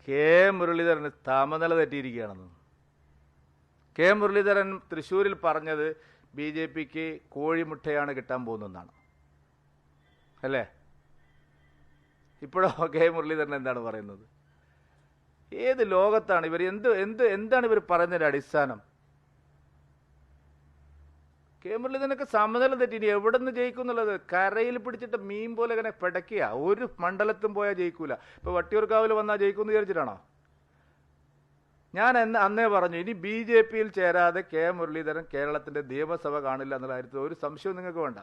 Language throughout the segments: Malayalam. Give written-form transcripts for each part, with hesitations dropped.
കെ മുരളീധരൻ സമനില തെറ്റിയിരിക്കുകയാണെന്ന്. കെ മുരളീധരൻ തൃശ്ശൂരിൽ പറഞ്ഞത് ബി ജെ പിക്ക് കോഴിമുട്ടയാണ് കിട്ടാൻ പോകുന്നതെന്നാണ് അല്ലേ? ഇപ്പോഴോ കെ മുരളീധരൻ എന്താണ് പറയുന്നത്? ഏത് ലോകത്താണ് ഇവർ? എന്താണ് ഇവർ പറയുന്നതിൻ്റെ അടിസ്ഥാനം? കെ മുരളീധരനൊക്കെ സമനില തെറ്റി. ഇനി എവിടെ നിന്ന് ജയിക്കും എന്നുള്ളത് കരയിൽ പിടിച്ചിട്ട് മീൻ പോലെ ഇങ്ങനെ പിടയ്ക്കുക. ഒരു മണ്ഡലത്തും പോയാൽ ജയിക്കൂല. ഇപ്പോൾ വട്ടിയൂർക്കാവിൽ വന്നാൽ ജയിക്കുമെന്ന് വിചാരിച്ചിട്ടാണോ? ഞാൻ അന്നേ പറഞ്ഞു, ഇനി ബി ജെ പിയിൽ ചേരാതെ കെ മുരളീധരൻ കേരളത്തിൻ്റെ നിയമസഭ കാണില്ല എന്നുള്ള കാര്യത്തിൽ ഒരു സംശയവും നിങ്ങൾക്ക് വേണ്ട.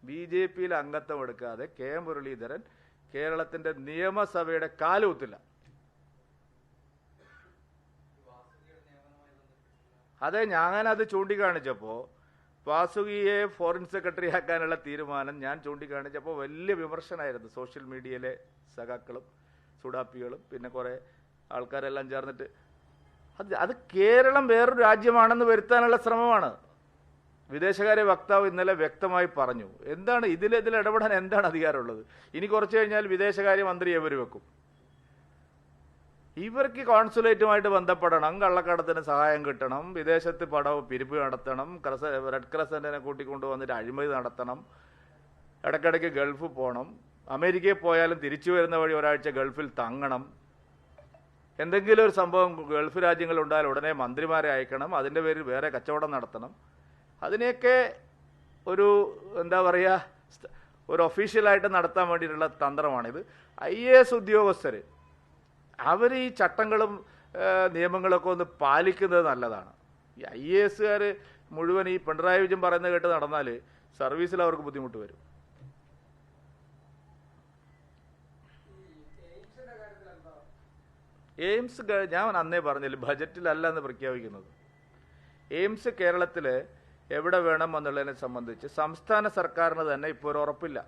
ബി ജെ പിയിൽ അംഗത്വം എടുക്കാതെ കെ മുരളീധരൻ കേരളത്തിൻ്റെ നിയമസഭയുടെ കാലുകുത്തില്ല. അതെ, ഞാനത് ചൂണ്ടിക്കാണിച്ചപ്പോൾ വാസുകിയെ ഫോറിൻ സെക്രട്ടറി ആക്കാനുള്ള തീരുമാനം ഞാൻ ചൂണ്ടിക്കാണിച്ചപ്പോൾ വലിയ വിമർശനമായിരുന്നു സോഷ്യൽ മീഡിയയിലെ സഖാക്കളും സുഡാപ്പികളും പിന്നെ കുറേ ആൾക്കാരെല്ലാം ചേർന്നിട്ട്. അത് കേരളം വേറൊരു രാജ്യമാണെന്ന് വരുത്താനുള്ള ശ്രമമാണ്. വിദേശകാര്യ വക്താവ് ഇന്നലെ വ്യക്തമായി പറഞ്ഞു. എന്താണ് ഇതിൽ ഇടപെടാൻ എന്താണ് അധികാരമുള്ളത്? ഇനി കുറച്ച് കഴിഞ്ഞാൽ വിദേശകാര്യ മന്ത്രി എവർ വെക്കും. ഇവർക്ക് കോൺസുലേറ്റുമായിട്ട് ബന്ധപ്പെടണം, കള്ളക്കടത്തിന് സഹായം കിട്ടണം, വിദേശത്ത് പിരിപ്പ് നടത്തണം, റെഡ് ക്രസൻറ്റിനെ കൂട്ടിക്കൊണ്ടുവന്നിട്ട് അഴിമതി നടത്തണം, ഇടയ്ക്കിടയ്ക്ക് ഗൾഫ് പോകണം, അമേരിക്കയിൽ പോയാലും തിരിച്ചു വരുന്ന വഴി ഒരാഴ്ച ഗൾഫിൽ തങ്ങണം, എന്തെങ്കിലും ഒരു സംഭവം ഗൾഫ് രാജ്യങ്ങളുണ്ടായാൽ ഉടനെ മന്ത്രിമാരെ അയക്കണം, അതിൻ്റെ പേരിൽ വേറെ കച്ചവടം നടത്തണം. അതിനെയൊക്കെ ഒരു എന്താ പറയുക, ഒരു ഒഫീഷ്യലായിട്ട് നടത്താൻ വേണ്ടിയിട്ടുള്ള തന്ത്രമാണിത്. IAS ഉദ്യോഗസ്ഥർ അവർ ഈ ചട്ടങ്ങളും നിയമങ്ങളൊക്കെ ഒന്ന് പാലിക്കുന്നത് നല്ലതാണ്. ഈ IASകാർ മുഴുവൻ ഈ പിണറായി വിജയൻ പറയുന്നത് കേട്ട് നടന്നാൽ സർവീസിൽ അവർക്ക് ബുദ്ധിമുട്ട് വരും. എയിംസ് ഞാൻ അന്നേ പറഞ്ഞില്ല, ബജറ്റിലല്ല എന്ന് പ്രഖ്യാപിക്കുന്നത്. എയിംസ് കേരളത്തിൽ എവിടെ വേണം എന്നുള്ളതിനെ സംബന്ധിച്ച് സംസ്ഥാന സർക്കാരിന് തന്നെ ഇപ്പോൾ ഒരു ഉറപ്പില്ല.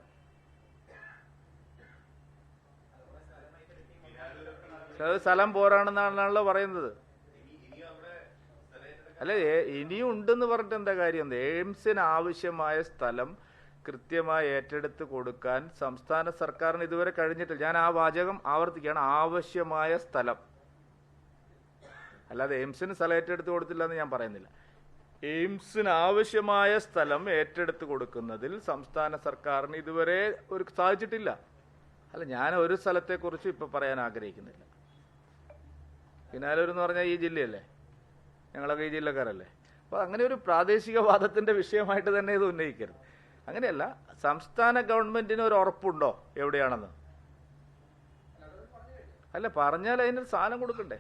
സ്ഥലം പോരാണെന്നാണല്ലോ പറയുന്നത്. അല്ല, ഇനിയും ഉണ്ടെന്ന് പറഞ്ഞിട്ട് എന്താ കാര്യം? എയിംസിന് ആവശ്യമായ സ്ഥലം കൃത്യമായി ഏറ്റെടുത്ത് കൊടുക്കാൻ സംസ്ഥാന സർക്കാരിന് ഇതുവരെ കഴിഞ്ഞിട്ടില്ല. ഞാൻ ആ വാചകം ആവർത്തിക്കുകയാണ്, ആവശ്യമായ സ്ഥലം. അല്ലാതെ എയിംസിന് സ്ഥലം ഏറ്റെടുത്ത് കൊടുത്തില്ല എന്ന് ഞാൻ പറയുന്നില്ല. എയിംസിന് ആവശ്യമായ സ്ഥലം ഏറ്റെടുത്ത് കൊടുക്കുന്നതിൽ സംസ്ഥാന സർക്കാരിന് ഇതുവരെ സാധിച്ചിട്ടില്ല. അല്ല, ഞാൻ ഒരു സ്ഥലത്തെക്കുറിച്ച് ഇപ്പം പറയാൻ ആഗ്രഹിക്കുന്നില്ല. കിനാലൂർ എന്ന് പറഞ്ഞാൽ ഈ ജില്ലയല്ലേ, ഞങ്ങളൊക്കെ ഈ ജില്ലക്കാരല്ലേ. അപ്പോൾ അങ്ങനെ ഒരു പ്രാദേശികവാദത്തിൻ്റെ വിഷയമായിട്ട് തന്നെ ഇത് ഉന്നയിക്കരുത്. അങ്ങനെയല്ല, സംസ്ഥാന ഗവൺമെൻറ്റിന് ഒരു ഉറപ്പുണ്ടോ എവിടെയാണെന്ന്? അല്ല, പറഞ്ഞാൽ അതിനൊരു സാധനം കൊടുക്കണ്ടേ?